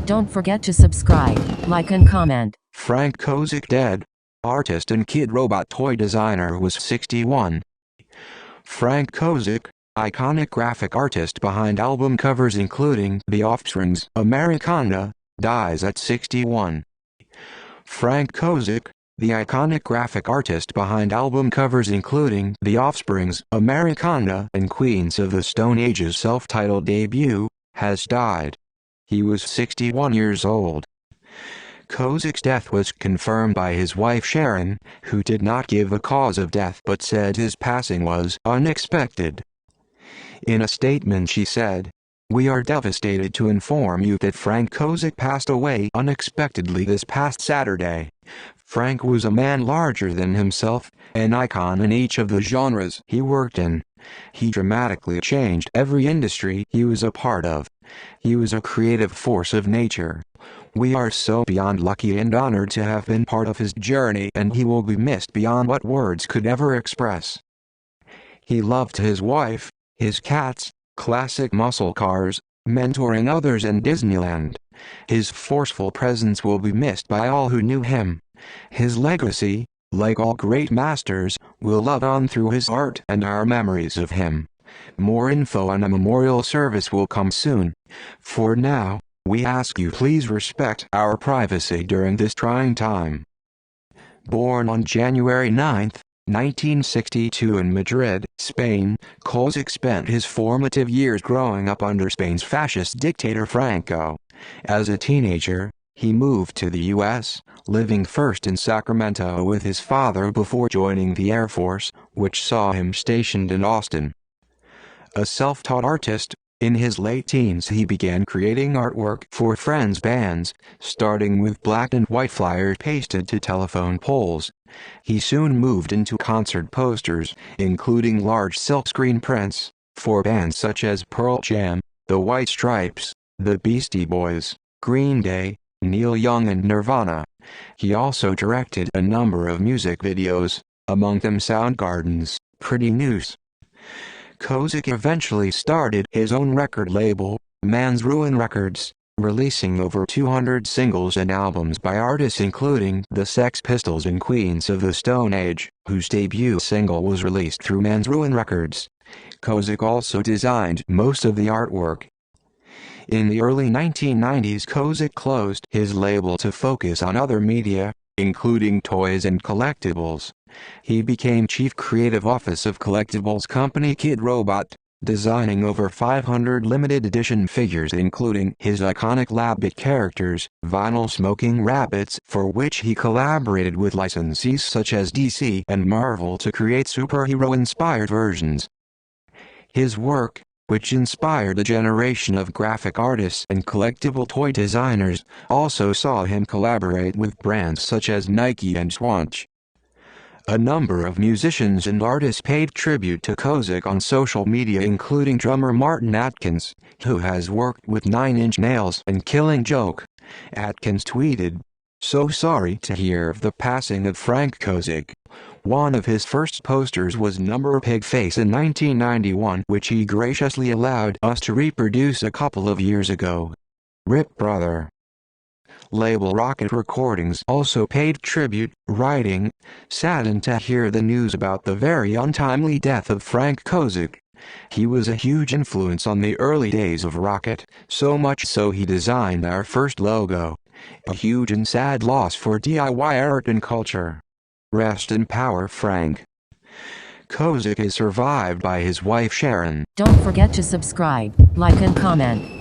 Don't forget to subscribe, like and comment. Frank Kozik dead. Artist and Kidrobot toy designer was 61. Frank Kozik, iconic graphic artist behind album covers including The Offspring's Americana, dies at 61. Frank Kozik, the iconic graphic artist behind album covers including The Offspring's Americana and Queens of the Stone Age's self-titled debut, has died. He was 61 years old. Kozik's death was confirmed by his wife Sharon, who did not give a cause of death but said his passing was unexpected. In a statement she said, "We are devastated to inform you that Frank Kozik passed away unexpectedly this past Saturday. Frank was a man larger than himself, an icon in each of the genres he worked in. He dramatically changed every industry he was a part of. He was a creative force of nature. We are so beyond lucky and honored to have been part of his journey, and he will be missed beyond what words could ever express. He loved his wife, his cats, classic muscle cars, mentoring others and Disneyland. His forceful presence will be missed by all who knew him. His legacy, like all great masters, will live on through his art and our memories of him. More info on a memorial service will come soon. For now, we ask you please respect our privacy during this trying time." Born on January 9, 1962 in Madrid, Spain, Kozik spent his formative years growing up under Spain's fascist dictator Franco. As a teenager, he moved to the U.S., living first in Sacramento with his father before joining the Air Force, which saw him stationed in Austin. A self-taught artist, in his late teens he began creating artwork for friends' bands, starting with black and white flyers pasted to telephone poles. He soon moved into concert posters, including large silkscreen prints, for bands such as Pearl Jam, The White Stripes, The Beastie Boys, Green Day, Neil Young and Nirvana. He also directed a number of music videos, among them Soundgarden's Pretty Noose. Kozik eventually started his own record label, Man's Ruin Records, releasing over 200 singles and albums by artists including the Sex Pistols and Queens of the Stone Age, whose debut single was released through Man's Ruin Records. Kozik also designed most of the artwork. In the early 1990s Kozik closed his label to focus on other media, including toys and collectibles. He became chief creative officer of collectibles company Kidrobot, designing over 500 limited edition figures including his iconic Labbit characters, vinyl smoking rabbits, for which he collaborated with licensees such as DC and Marvel to create superhero-inspired versions. His work, which inspired a generation of graphic artists and collectible toy designers, also saw him collaborate with brands such as Nike and Swatch. A number of musicians and artists paid tribute to Kozik on social media including drummer Martin Atkins, who has worked with 9 Inch Nails and Killing Joke. Atkins tweeted, "So sorry to hear of the passing of Frank Kozik. One of his first posters was Number Pigface in 1991, which he graciously allowed us to reproduce a couple of years ago. Rip brother." Label Rocket Recordings also paid tribute, writing, "Saddened to hear the news about the very untimely death of Frank Kozik. He was a huge influence on the early days of Rocket, so much so he designed our first logo. A huge and sad loss for DIY art and culture. Rest in power, Frank." Kozik is survived by his wife Sharon. Don't forget to subscribe, like and comment.